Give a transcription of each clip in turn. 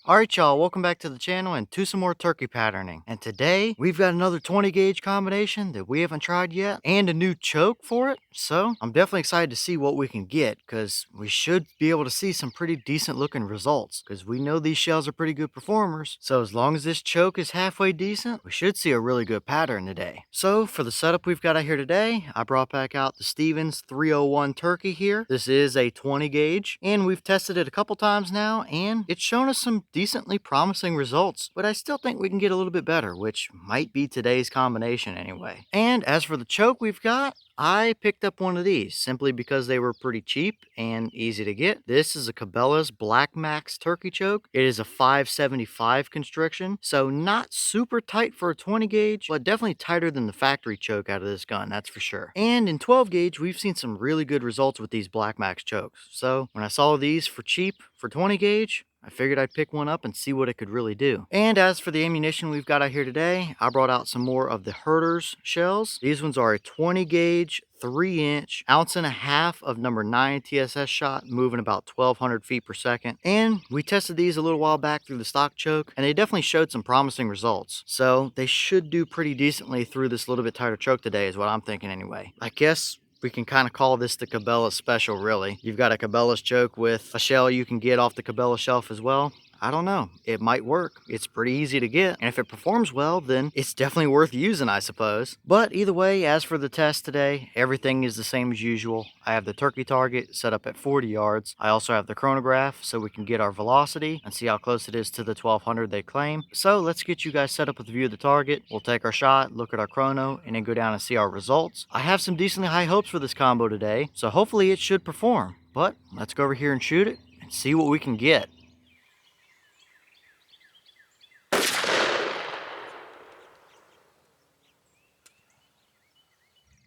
Alright y'all, welcome back to the channel and to some more turkey patterning. And today, we've got another 20 gauge combination that we haven't tried yet and a new choke for it. So, I'm definitely excited to see what we can get because we should be able to see some pretty decent looking results because we know these shells are pretty good performers. So as long as this choke is halfway decent, we should see a really good pattern today. So for the setup we've got out here today, I brought back out the Stevens 301 turkey here. This is a 20 gauge and we've tested it a couple times now and it's shown us some decently promising results, but I still think we can get a little bit better, which might be today's combination anyway. And as for the choke we've got, I picked up one of these simply because they were pretty cheap and easy to get. This is a Cabela's Blackmaxx turkey choke. It is a 575 constriction, so not super tight for a 20 gauge, but definitely tighter than the factory choke out of this gun, that's for sure. And in 12 gauge, we've seen some really good results with these Blackmaxx chokes. So when I saw these for cheap for 20 gauge, I figured I'd pick one up and see what it could really do. And as for the ammunition we've got out here today, I brought out some more of the Herter's shells. These ones are a 20 gauge, 3-inch, ounce and a half of number 9 TSS shot, moving about 1200 feet per second. And we tested these a little while back through the stock choke, and they definitely showed some promising results. So they should do pretty decently through this little bit tighter choke today is what I'm thinking anyway. I guess we can kind of call this the Cabela special, really. You've got a Cabela's choke with a shell you can get off the Cabela shelf as well. I don't know. It might work. It's pretty easy to get. And if it performs well, then it's definitely worth using, I suppose. But either way, as for the test today, everything is the same as usual. I have the turkey target set up at 40 yards. I also have the chronograph so we can get our velocity and see how close it is to the 1200 they claim. So let's get you guys set up with a view of the target. We'll take our shot, look at our chrono, and then go down and see our results. I have some decently high hopes for this combo today, so hopefully it should perform. But let's go over here and shoot it and see what we can get.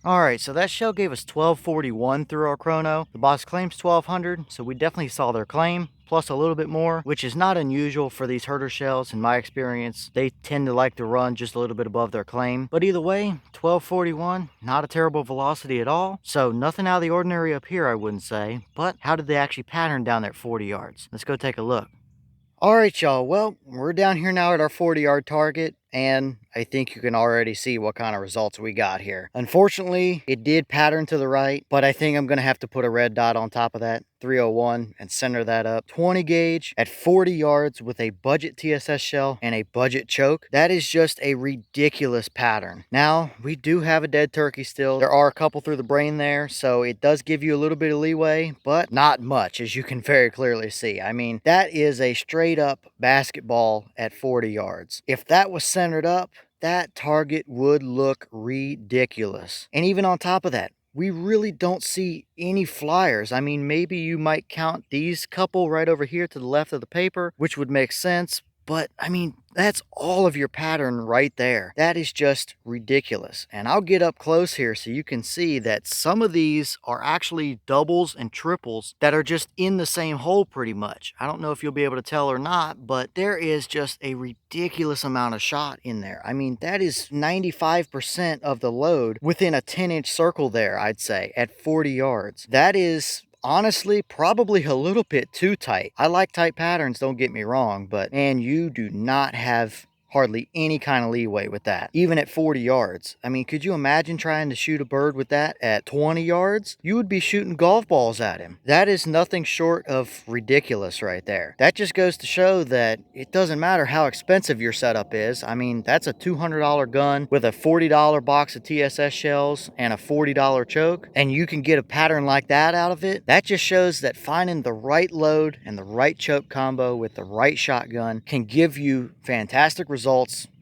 Alright, so that shell gave us 1241 through our chrono. The box claims 1200, so we definitely saw their claim, plus a little bit more, which is not unusual for these Herter shells in my experience. They tend to like to run just a little bit above their claim. But either way, 1241, not a terrible velocity at all. So nothing out of the ordinary up here, I wouldn't say. But how did they actually pattern down there at 40 yards? Let's go take a look. Alright y'all, well, we're down here now at our 40-yard target, and I think you can already see what kind of results we got here. Unfortunately, it did pattern to the right, but I think I'm going to have to put a red dot on top of that 301 and center that up. 20 gauge at 40 yards with a budget TSS shell and a budget choke. That is just a ridiculous pattern. Now, we do have a dead turkey still. There are a couple through the brain there, so it does give you a little bit of leeway, but not much, as you can very clearly see. I mean, that is a straight up basketball at 40 yards. If that was centered up, that target would look ridiculous. And even on top of that, we really don't see any flyers. I mean, maybe you might count these couple right over here to the left of the paper, which would make sense. But, I mean, that's all of your pattern right there. That is just ridiculous. And I'll get up close here so you can see that some of these are actually doubles and triples that are just in the same hole pretty much. I don't know if you'll be able to tell or not, but there is just a ridiculous amount of shot in there. I mean, that is 95% of the load within a 10-inch circle there, I'd say, at 40 yards. That is honestly probably a little bit too tight. I like tight patterns, don't get me wrong, but man, you do not have hardly any kind of leeway with that, even at 40 yards. I mean, could you imagine trying to shoot a bird with that at 20 yards? You would be shooting golf balls at him. That is nothing short of ridiculous right there. That just goes to show that it doesn't matter how expensive your setup is. I mean, that's a $200 gun with a $40 box of TSS shells and a $40 choke, and you can get a pattern like that out of it. That just shows that finding the right load and the right choke combo with the right shotgun can give you fantastic results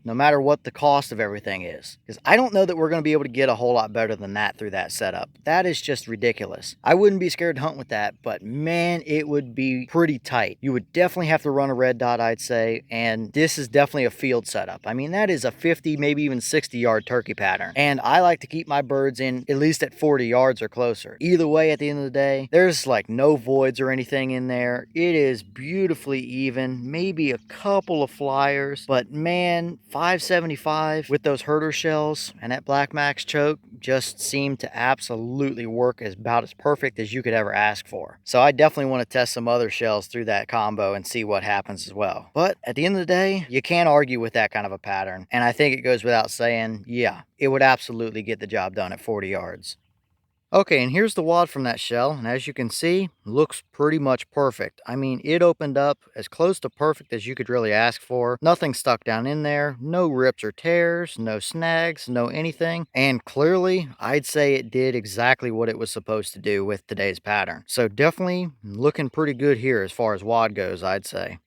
no matter what the cost of everything is. Because I don't know that we're going to be able to get a whole lot better than that through that setup. That is just ridiculous. I wouldn't be scared to hunt with that, but man, it would be pretty tight. You would definitely have to run a red dot, I'd say, and this is definitely a field setup. I mean, that is a 50, maybe even 60-yard turkey pattern, and I like to keep my birds in at least at 40 yards or closer. Either way, at the end of the day, there's like no voids or anything in there. It is beautifully even, maybe a couple of flyers, but man, 575 with those Herter shells and that Blackmaxx choke just seemed to absolutely work as about as perfect as you could ever ask for. So I definitely want to test some other shells through that combo and see what happens as well. But at the end of the day, you can't argue with that kind of a pattern. And I think it goes without saying, yeah, it would absolutely get the job done at 40 yards. Okay, and here's the wad from that shell, and as you can see, looks pretty much perfect. I mean, it opened up as close to perfect as you could really ask for. Nothing stuck down in there, no rips or tears, no snags, no anything. And clearly, I'd say it did exactly what it was supposed to do with today's pattern. So definitely looking pretty good here as far as wad goes, I'd say.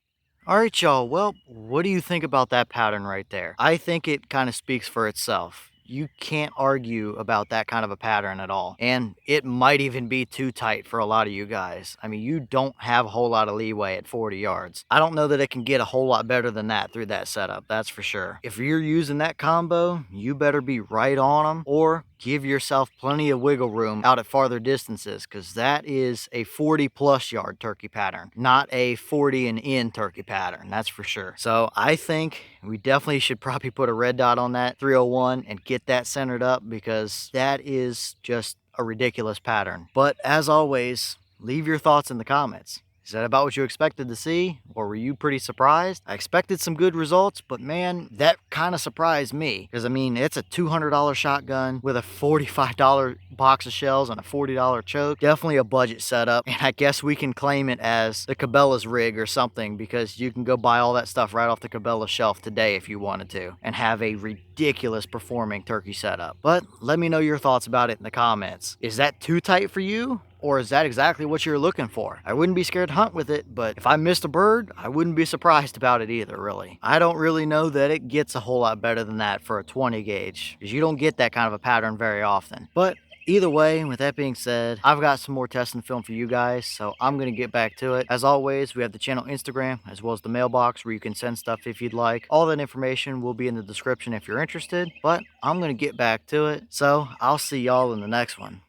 All right, y'all. Well, what do you think about that pattern right there? I think it kind of speaks for itself. You can't argue about that kind of a pattern at all. And it might even be too tight for a lot of you guys. I mean, you don't have a whole lot of leeway at 40 yards. I don't know that it can get a whole lot better than that through that setup, that's for sure. If you're using that combo, you better be right on them or give yourself plenty of wiggle room out at farther distances, because that is a 40+ yard turkey pattern, not a 40 and in turkey pattern, that's for sure. So I think we definitely should probably put a red dot on that 301 and get that centered up, because that is just a ridiculous pattern. But as always, leave your thoughts in the comments. Is that about what you expected to see, or were you pretty surprised? I expected some good results, but man, that kind of surprised me. Because I mean, it's a $200 shotgun with a $45 box of shells and a $40 choke. Definitely a budget setup, and I guess we can claim it as the Cabela's rig or something, because you can go buy all that stuff right off the Cabela shelf today if you wanted to, and have a ridiculous performing turkey setup. But let me know your thoughts about it in the comments. Is that too tight for you? Or is that exactly what you're looking for? I wouldn't be scared to hunt with it, but if I missed a bird, I wouldn't be surprised about it either, really. I don't really know that it gets a whole lot better than that for a 20 gauge, because you don't get that kind of a pattern very often. But either way, with that being said, I've got some more testing film for you guys, so I'm going to get back to it. As always, we have the channel Instagram, as well as the mailbox, where you can send stuff if you'd like. All that information will be in the description if you're interested, but I'm going to get back to it, so I'll see y'all in the next one.